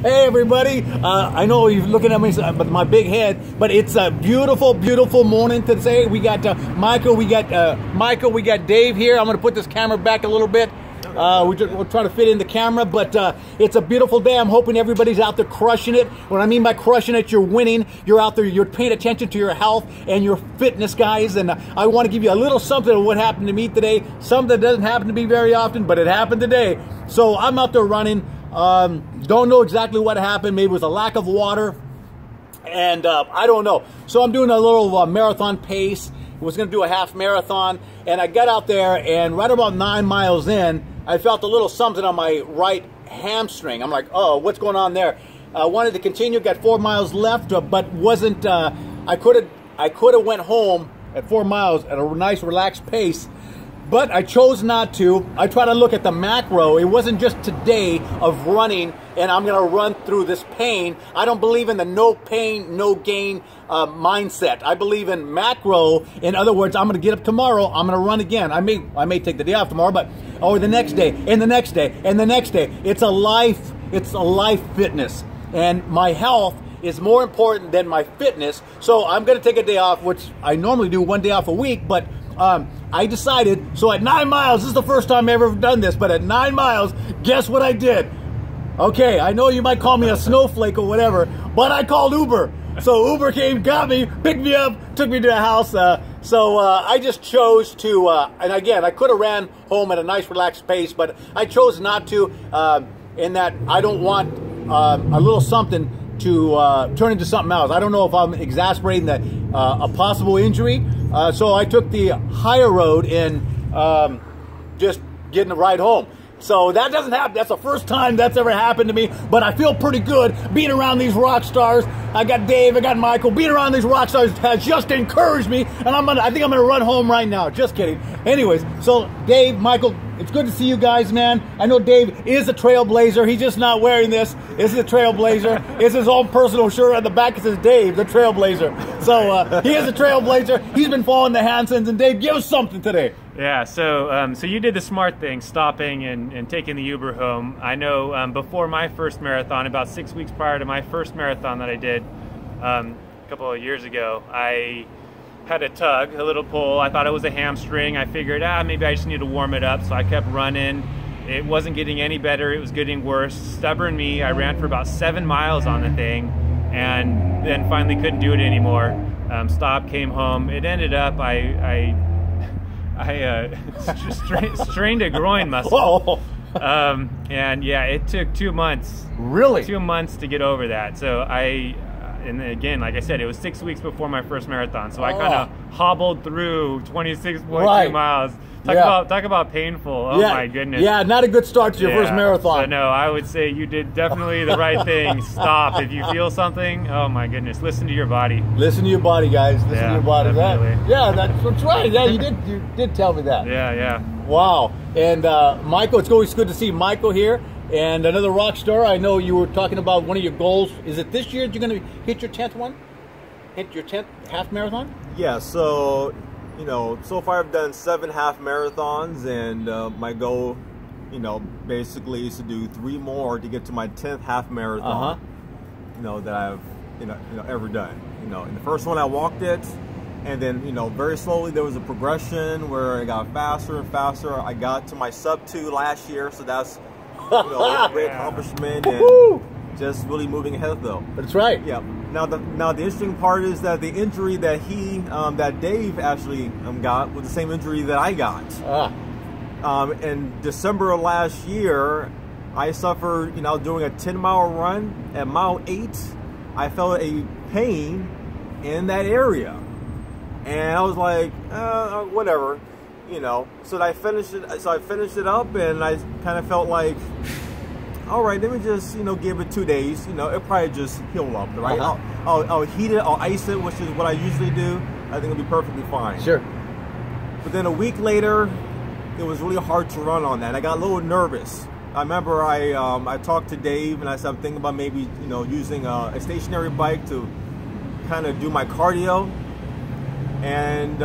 Hey everybody, I know you're looking at me with my big head, but it's a beautiful, beautiful morning today. We got Michael, we got Dave here. I'm going to put this camera back a little bit. We're trying to fit in the camera, but it's a beautiful day. I'm hoping everybody's out there crushing it. What I mean by crushing it, you're winning. You're out there, you're paying attention to your health and your fitness, guys. And I want to give you a little something of what happened to me today. Something that doesn't happen to me very often, but it happened today. So I'm out there running. Don't know exactly what happened. Maybe it was a lack of water. And I don't know. So I'm doing a little marathon pace. I was going to do a half marathon. And I got out there, and right about 9 miles in, I felt a little something on my right hamstring. I'm like, oh, what's going on there? I wanted to continue, got 4 miles left, but wasn't, I could have went home at 4 miles at a nice relaxed pace, but I chose not to. I try to look at the macro. It wasn't just today of running and I'm gonna run through this pain. I don't believe in the no pain, no gain mindset. I believe in macro. In other words, I'm gonna get up tomorrow, I'm gonna run again. I may take the day off tomorrow, but or the next day, and the next day, and the next day. It's a life fitness. And my health is more important than my fitness. So I'm gonna take a day off, which I normally do 1 day off a week, but I decided, so at 9 miles, this is the first time I've ever done this, but at 9 miles, guess what I did? Okay, I know you might call me a snowflake or whatever, but I called Uber. So Uber came, got me, picked me up, took me to the house. So I just chose to, and again, I could have ran home at a nice relaxed pace, but I chose not to, in that I don't want a little something to turn into something else. I don't know if I'm exasperating a possible injury. So I took the higher road in just getting a ride home. So that doesn't happen. That's the first time that's ever happened to me. But I feel pretty good being around these rock stars. I got Dave, I got Michael. Being around these rock stars has just encouraged me. And I think I'm going to run home right now. Just kidding. Anyways, so Dave, Michael, it's good to see you guys, man. I know Dave is a trailblazer. He's just not wearing this. This is a trailblazer. It's his own personal shirt. On the back it says Dave, the trailblazer. So he is a trailblazer. He's been following the Hansons. And Dave, give us something today. Yeah, so so you did the smart thing, stopping and taking the Uber home. I know before my first marathon, about 6 weeks prior to my first marathon that I did a couple of years ago, I had a tug, a little pull. I thought it was a hamstring. I figured, maybe I just need to warm it up. So I kept running. It wasn't getting any better. It was getting worse. Stubborn me, I ran for about 7 miles on the thing and then finally couldn't do it anymore. Stopped, came home. It ended up, I strained a groin muscle. And yeah, it took 2 months. Really? 2 months to get over that. So and again, like I said, it was 6 weeks before my first marathon. So I kind of hobbled through 26.2 miles. Talk about painful. Oh my goodness. Yeah, not a good start to your first marathon. So no, I would say you did definitely the right thing. Stop. If you feel something, oh my goodness, listen to your body. Listen to your body, guys. Listen to your body. That's right. Yeah, you did tell me that. Yeah. Wow. And Michael, it's always good to see Michael here. And another rock star. I know you were talking about one of your goals. Is it this year you're going to hit your 10th one? Hit your 10th half marathon? Yeah, so, so far I've done 7 half marathons, and my goal, basically is to do 3 more to get to my 10th half marathon, that I've, ever done. In the first one I walked it, and then, very slowly there was a progression where it got faster and faster. I got to my sub-2 last year, so that's a great accomplishment, and just really moving ahead though. That's right. Yeah. Now the interesting part is that the injury that that Dave actually got was the same injury that I got. In December of last year, I suffered, doing a 10-mile run. At mile 8, I felt a pain in that area, and I was like, whatever. So I finished it up, and I kind of felt like, all right, let me just, give it 2 days. It'll probably just heal up, right? I'll heat it, I'll ice it, which is what I usually do. I think it'll be perfectly fine. Sure. But then a week later, it was really hard to run on that. I got a little nervous. I remember I talked to Dave, and I said I'm thinking about maybe, using a stationary bike to kind of do my cardio. And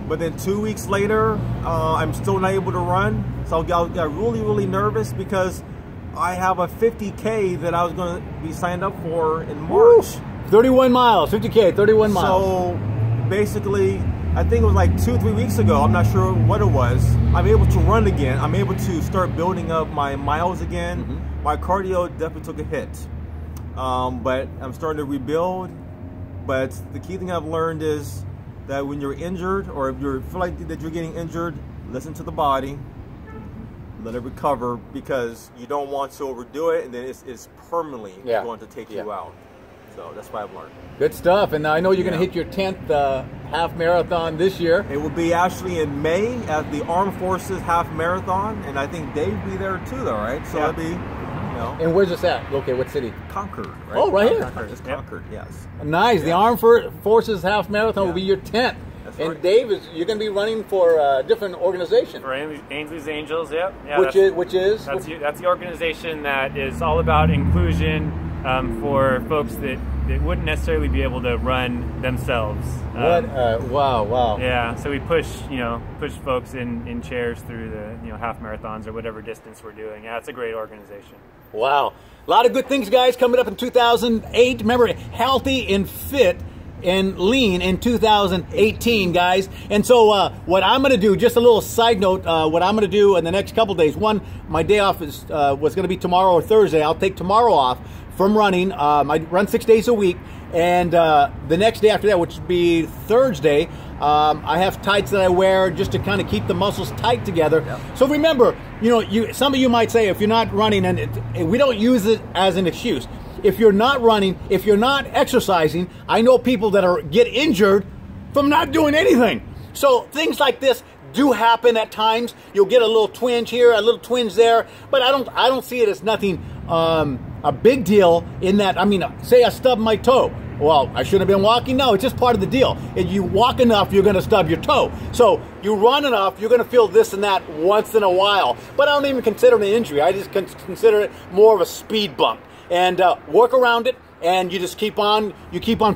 but then 2 weeks later, I'm still not able to run. So I got really, really nervous because I have a 50K that I was going to be signed up for in March. 31 miles, 50K, 31 miles. So basically, I think it was like 2-3 weeks ago, I'm not sure what it was, I'm able to run again. I'm able to start building up my miles again. My cardio definitely took a hit. But I'm starting to rebuild. But the key thing I've learned is that when you're injured, or if you feel like that you're getting injured, listen to the body, let it recover, because you don't want to overdo it, and then it's permanently going to take you out. So that's what I've learned. Good stuff. And I know you're going to hit your 10th half marathon this year. It will be actually in May at the Armed Forces Half Marathon, and I think Dave will be there too, though, right? So it'll be, you know. And where's this at? Okay, what city? Concord, right? Oh, right here. Concord. It's Concord, yes. Nice. The Armed Forces Half Marathon will be your 10th. That's and right. Dave, you're going to be running for a different organization. For Ainsley's Angels, yeah. Which is? That's the organization that is all about inclusion for folks that wouldn't necessarily be able to run themselves. Wow. Yeah, so we push folks in chairs through the half marathons or whatever distance we're doing. Yeah, it's a great organization. Wow. A lot of good things, guys, coming up in 2008. Remember, healthy and fit and lean in 2018, guys. And so what I'm going to do, just a little side note, what I'm going to do in the next couple days, one, my day off was going to be tomorrow or Thursday. I'll take tomorrow off from running. I run 6 days a week. And the next day after that, which would be Thursday, I have tights that I wear just to kind of keep the muscles tight together. Yep. So remember, some of you might say, if you're not running, and we don't use it as an excuse. If you're not running, if you're not exercising, I know people that get injured from not doing anything. So things like this do happen at times. You'll get a little twinge here, a little twinge there, but I don't see it as nothing a big deal in that. I mean, say I stub my toe. Well, I shouldn't have been walking. No, it's just part of the deal. If you walk enough, you're going to stub your toe. So you run enough, you're going to feel this and that once in a while. But I don't even consider it an injury. I just consider it more of a speed bump. And work around it, and you just keep on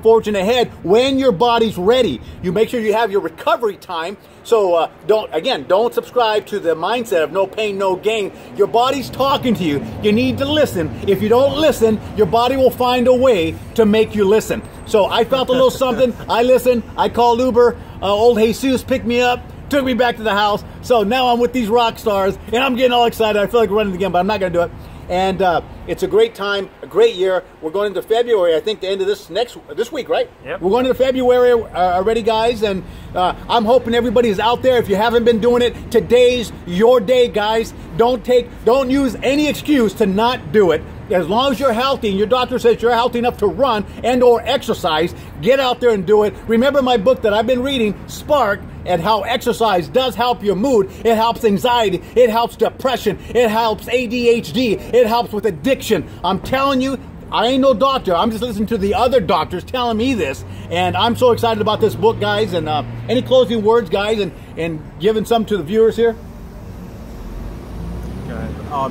forging ahead when your body's ready. You make sure you have your recovery time. So don't subscribe to the mindset of no pain, no gain. Your body's talking to you. You need to listen. If you don't listen, your body will find a way to make you listen. So I felt a little something. I listened. I called Uber. Old Jesus picked me up, took me back to the house. So now I'm with these rock stars, and I'm getting all excited. I feel like running again, but I'm not going to do it. And it's a great time, a great year. We're going into February, I think, the end of this week, right? Yep. We're going into February already, guys, and I'm hoping everybody's out there. If you haven't been doing it, today's your day, guys. Don't use any excuse to not do it. As long as you're healthy and your doctor says you're healthy enough to run and or exercise, get out there and do it. Remember my book that I've been reading, Spark, and how exercise does help your mood. It helps anxiety. It helps depression. It helps ADHD. It helps with addiction. I'm telling you, I ain't no doctor. I'm just listening to the other doctors telling me this. And I'm so excited about this book, guys. And any closing words, guys, and giving some to the viewers here?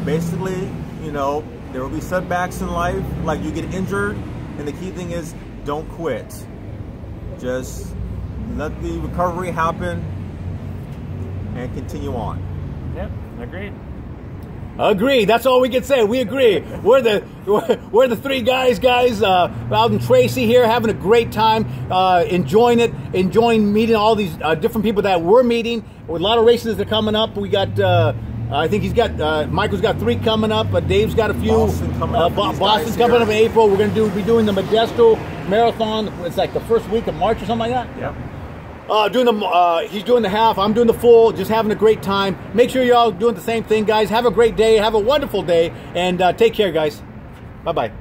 Basically, there will be setbacks in life, like you get injured, and the key thing is don't quit. Just let the recovery happen and continue on. Yep, agreed. Agreed. That's all we can say. We agree. We're the three guys, out in Tracy here, having a great time, enjoying it, enjoying meeting all these different people that we're meeting. With a lot of races that are coming up. We got. I think Michael's got 3 coming up, but Dave's got a few. Boston's coming up in April. We're going to be doing the Modesto Marathon. It's like the first week of March or something like that. Yep. He's doing the half. I'm doing the full. Just having a great time. Make sure you're all doing the same thing, guys. Have a great day. Have a wonderful day, and take care, guys. Bye-bye.